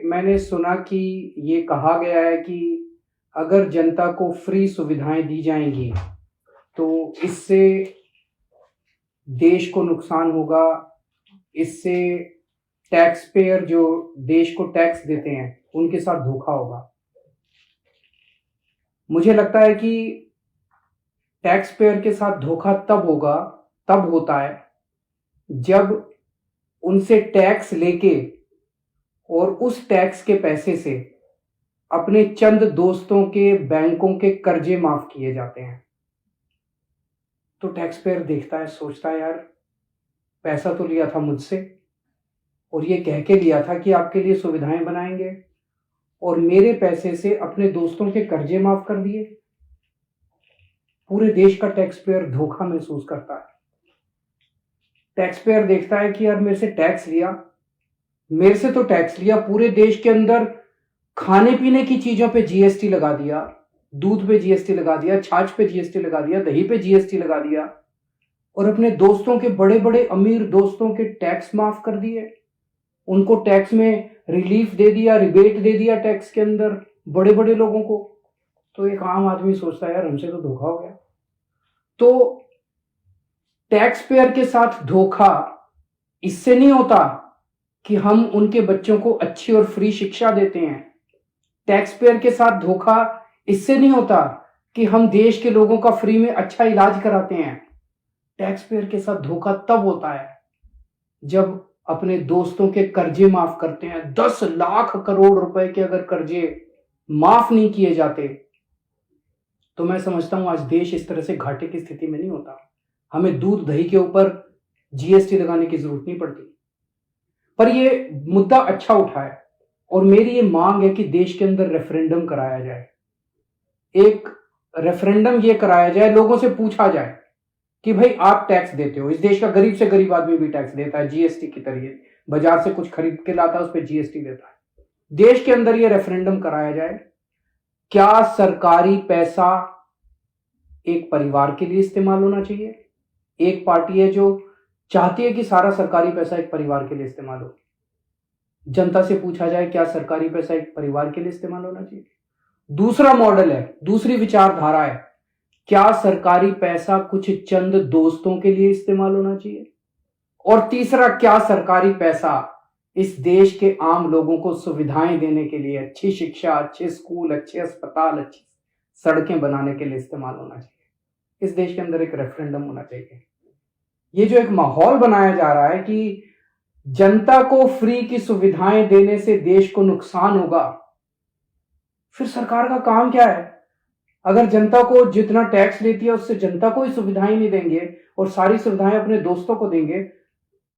मैंने सुना कि ये कहा गया है कि अगर जनता को फ्री सुविधाएं दी जाएंगी तो इससे देश को नुकसान होगा। इससे टैक्स पेयर जो देश को टैक्स देते हैं उनके साथ धोखा होगा। मुझे लगता है कि टैक्स पेयर के साथ धोखा तब होता है जब उनसे टैक्स लेके और उस टैक्स के पैसे से अपने चंद दोस्तों के बैंकों के कर्जे माफ किए जाते हैं। तो टैक्स पेयर देखता है, सोचता है यार पैसा तो लिया था मुझसे और ये कह के लिया था कि आपके लिए सुविधाएं बनाएंगे और मेरे पैसे से अपने दोस्तों के कर्जे माफ कर दिए। पूरे देश का टैक्स पेयर धोखा महसूस करता है। टैक्स पेयर देखता है कि यार मेरे से तो टैक्स लिया, पूरे देश के अंदर खाने पीने की चीजों पे जीएसटी लगा दिया, दूध पे जीएसटी लगा दिया, छाछ पे जीएसटी लगा दिया, दही पे जीएसटी लगा दिया और अपने दोस्तों के बड़े बड़े अमीर दोस्तों के टैक्स माफ कर दिए। उनको टैक्स में रिलीफ दे दिया, रिबेट दे दिया टैक्स के अंदर बड़े बड़े लोगों को। तो एक आम आदमी सोचता है यार हमसे तो धोखा हो गया। तो टैक्स पेयर के साथ धोखा इससे नहीं होता कि हम उनके बच्चों को अच्छी और फ्री शिक्षा देते हैं। टैक्स पेयर के साथ धोखा इससे नहीं होता कि हम देश के लोगों का फ्री में अच्छा इलाज कराते हैं। टैक्स पेयर के साथ धोखा तब होता है जब अपने दोस्तों के कर्जे माफ करते हैं। 10 लाख करोड़ रुपए के अगर कर्जे माफ नहीं किए जाते तो मैं समझता हूं आज देश इस तरह से घाटे की स्थिति में नहीं होता। हमें दूध दही के ऊपर जीएसटी लगाने की जरूरत नहीं पड़ती। पर ये मुद्दा अच्छा उठा है और मेरी ये मांग है कि देश के अंदर रेफरेंडम कराया जाए। एक रेफरेंडम ये कराया जाए, लोगों से पूछा जाए कि भाई आप टैक्स देते हो, इस देश का गरीब से गरीब आदमी भी टैक्स देता है जीएसटी की तरीके, बाजार से कुछ खरीद के लाता है उस पर जीएसटी देता है। देश के अंदर ये रेफरेंडम कराया जाए, क्या सरकारी पैसा एक परिवार के लिए इस्तेमाल होना चाहिए? एक पार्टी है जो चाहती है कि सारा सरकारी पैसा एक परिवार के लिए इस्तेमाल हो। जनता से पूछा जाए क्या सरकारी पैसा एक परिवार के लिए इस्तेमाल होना चाहिए? दूसरा मॉडल है, दूसरी विचारधारा है, क्या सरकारी पैसा कुछ चंद दोस्तों के लिए इस्तेमाल होना चाहिए? और तीसरा, क्या सरकारी पैसा इस देश के आम लोगों को सुविधाएं देने के लिए, अच्छी शिक्षा, अच्छे स्कूल, अच्छे अस्पताल, अच्छी सड़कें बनाने के लिए इस्तेमाल होना चाहिए? इस देश के अंदर एक रेफरेंडम होना चाहिए। ये जो एक माहौल बनाया जा रहा है कि जनता को फ्री की सुविधाएं देने से देश को नुकसान होगा, फिर सरकार का काम क्या है? अगर जनता को जितना टैक्स लेती है उससे जनता को ही सुविधाएं नहीं देंगे और सारी सुविधाएं अपने दोस्तों को देंगे